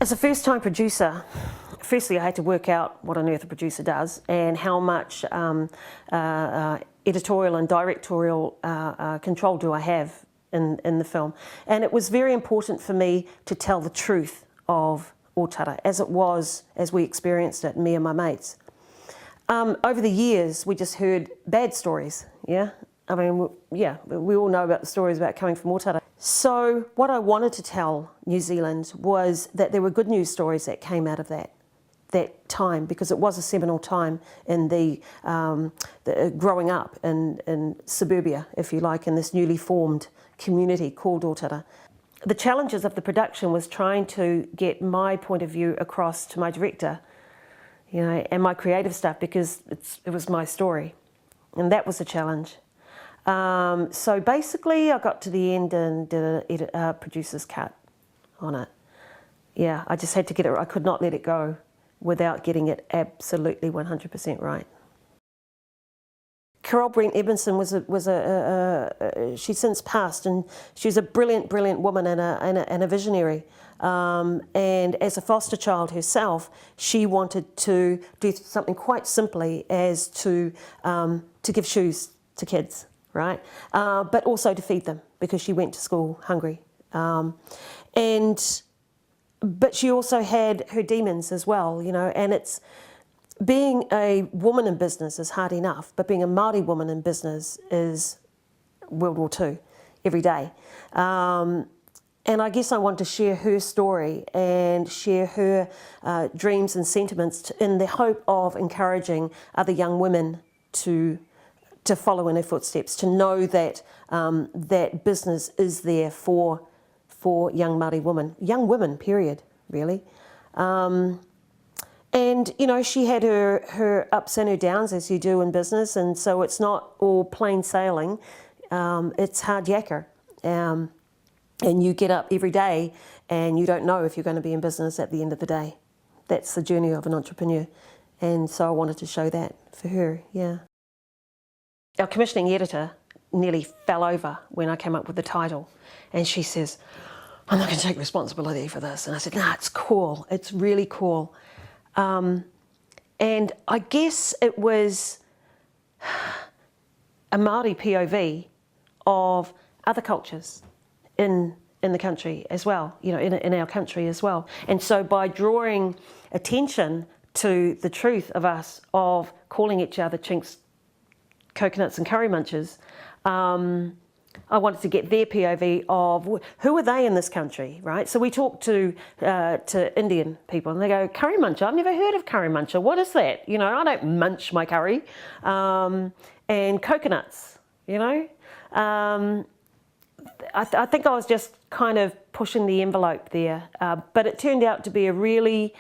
As a first-time producer, firstly I had to work out what on earth a producer does and how much editorial and directorial control do I have in the film. And it was very important for me to tell the truth of Otara as it was, as we experienced it, me and my mates. Over the years, we just heard bad stories, yeah? I mean, yeah, we all know about the stories about coming from Otara. So what I wanted to tell New Zealand was that there were good news stories that came out of that time, because it was a seminal time in the growing up in suburbia, if you like, in this newly formed community called Otara. The challenges of the production was trying to get my point of view across to my director, you know, and my creative stuff, because it was my story, and that was a challenge. So basically I got to the end and did a producer's cut on it. Yeah, I just had to get it, I could not let it go without getting it absolutely 100% right. Carol Brent she's since passed, and she was a brilliant, brilliant woman and a visionary. And as a foster child herself, she wanted to do something quite simply as to give shoes to kids, right? But also to feed them, because she went to school hungry. But she also had her demons as well, you know, and being a woman in business is hard enough, but being a Māori woman in business is World War II every day. And I guess I want to share her story and share her dreams and sentiments in the hope of encouraging other young women to follow in her footsteps, to know that that business is there for young Māori women, period, really. And, you know, she had her ups and her downs, as you do in business, and so it's not all plain sailing. It's hard yakka. And you get up every day and you don't know if you're going to be in business at the end of the day. That's the journey of an entrepreneur. And so I wanted to show that for her, yeah. Our commissioning editor nearly fell over when I came up with the title. And she says, "I'm not going to take responsibility for this." And I said, "Nah, it's cool. It's really cool." And I guess it was a Māori POV of other cultures in the country as well, you know, in our country as well. And so by drawing attention to the truth of us, of calling each other Chinks, coconuts and Curry Munchers, I wanted to get their POV of who are they in this country, right? So we talk to Indian people and they go, "Curry Muncher, I've never heard of Curry Muncher. What is that? You know, I don't munch my curry." And coconuts, you know. I think I was just kind of pushing the envelope there, but it turned out to be a really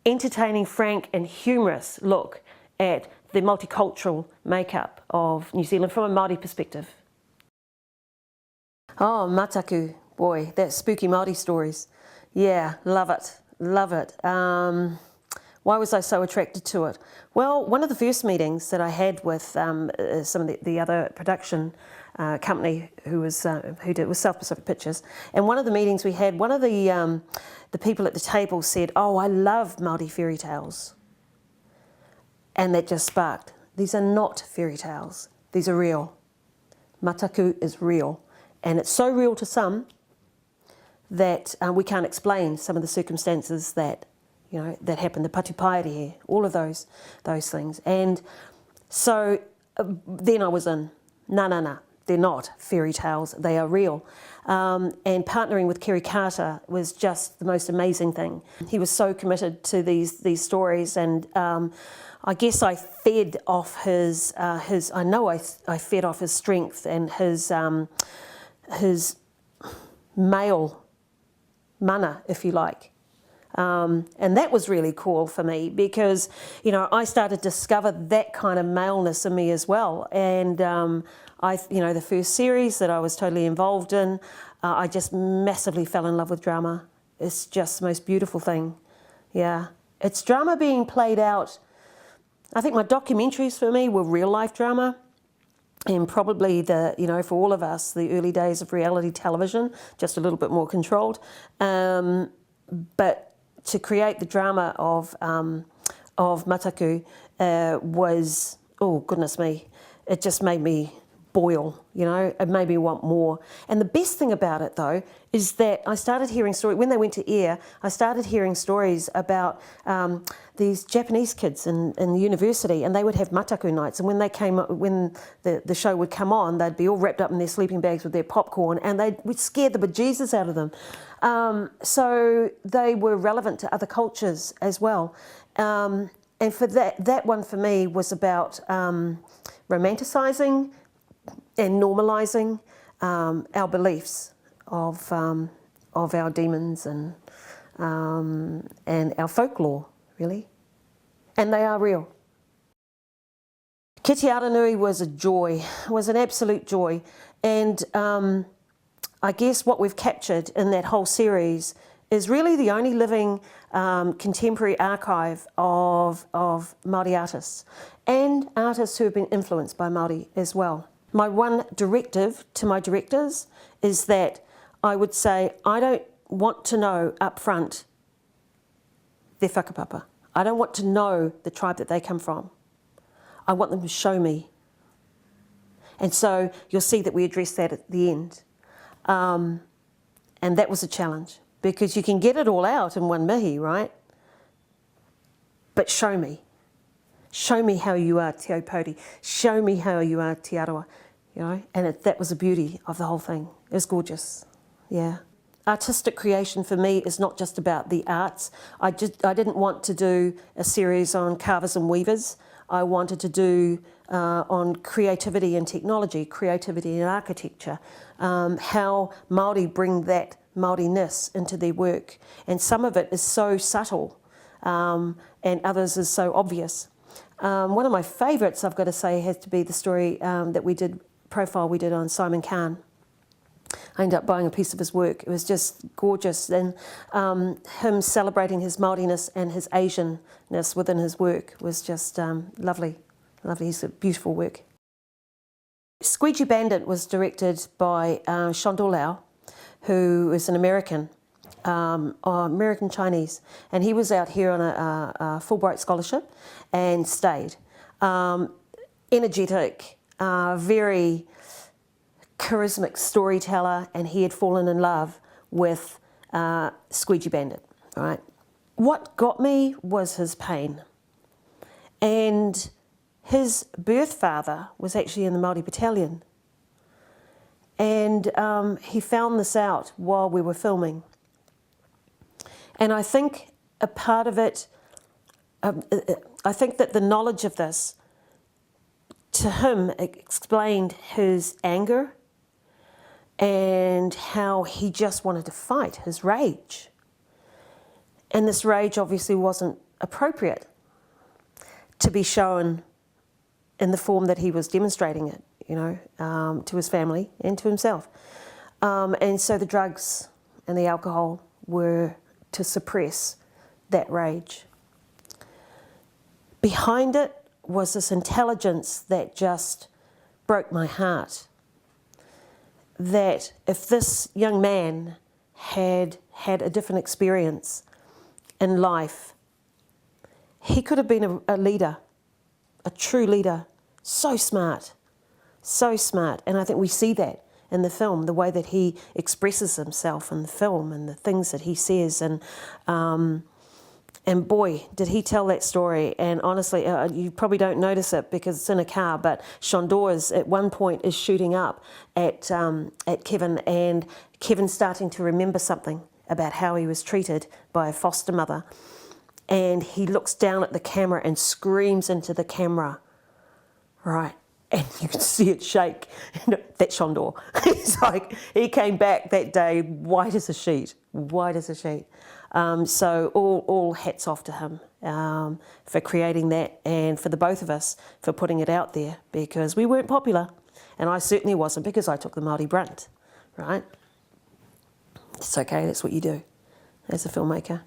entertaining, frank and humorous look at the multicultural makeup of New Zealand from a Māori perspective. Oh, Mataku, boy, that's spooky Māori stories. Yeah, love it, love it. Why was I so attracted to it? Well, one of the first meetings that I had with some of the other production company who was South Pacific Pictures, and one of the meetings we had, one of the people at the table said, "Oh, I love Māori fairy tales." And that just sparked. These are not fairy tales. These are real. Mataku is real. And it's so real to some that we can't explain some of the circumstances that, you know, that happen, the patupaere here, all of those things. And so then I was in, no, they're not fairy tales, they are real. And partnering with Kerry Carter was just the most amazing thing. He was so committed to these stories, and I guess I fed off his I know I fed off his strength and his male mana, if you like. And that was really cool for me, because, you know, I started to discover that kind of maleness in me as well. And you know, the first series that I was totally involved in, I just massively fell in love with drama. It's just the most beautiful thing. Yeah, it's drama being played out. I think my documentaries for me were real life drama. and probably for all of us, the early days of reality television, just a little bit more controlled. But to create the drama of Mataku was, oh goodness me, it just made me boil, it made me want more. And the best thing about it though is that I started hearing stories, when they went to air, I started hearing stories about these Japanese kids in the university, and they would have Mataku nights, and when the show would come on, they'd be all wrapped up in their sleeping bags with their popcorn, and they would scare the bejesus out of them. So they were relevant to other cultures as well. And for that one for me was about romanticising and normalising our beliefs of our demons and our folklore, really. And they are real. Kete Aronui was a joy, was an absolute joy. And I guess what we've captured in that whole series is really the only living contemporary archive of Māori artists and artists who have been influenced by Māori as well. My one directive to my directors is that I would say, I don't want to know up front their whakapapa. I don't want to know the tribe that they come from. I want them to show me. And so you'll see that we address that at the end. And that was a challenge, because you can get it all out in one mihi, right? But show me. Show me how you are Te Aupōuri. Show me how you are Te Arawa. And that was the beauty of the whole thing. It was gorgeous, yeah. Artistic creation for me is not just about the arts. I didn't want to do a series on carvers and weavers. I wanted to do on creativity and technology, creativity and architecture, how Māori bring that Māori-ness into their work. And some of it is so subtle and others is so obvious. One of my favourites, I've got to say, has to be the story that we did on Simon Khan. I ended up buying a piece of his work. It was just gorgeous, and him celebrating his Māori-ness and his Asian-ness within his work was just lovely. Lovely, it's a beautiful work. Squeegee Bandit was directed by Shondor Lau, who is an American, American Chinese, and he was out here on a Fulbright scholarship and stayed. Energetic, very charismatic storyteller, and he had fallen in love with Squeegee Bandit, right? What got me was his pain. And his birth father was actually in the Māori battalion. And he found this out while we were filming. And I think a part of it, I think that the knowledge of this, to him, explained his anger and how he just wanted to fight, his rage. And this rage obviously wasn't appropriate to be shown in the form that he was demonstrating it, to his family and to himself. And so the drugs and the alcohol were to suppress that rage. Behind it was this intelligence that just broke my heart. That if this young man had had a different experience in life, he could have been a leader, a true leader, so smart. And I think we see that in the film, the way that he expresses himself in the film and the things that he says. And boy, did he tell that story. And honestly, you probably don't notice it because it's in a car, but Shondor at one point is shooting up at Kevin, and Kevin's starting to remember something about how he was treated by a foster mother. And he looks down at the camera and screams into the camera, right? And you can see it shake. That's Shondor. He's like, he came back that day white as a sheet, So all hats off to him for creating that, and for the both of us for putting it out there, because we weren't popular, and I certainly wasn't, because I took the Māori brunt, right? It's okay, that's what you do as a filmmaker.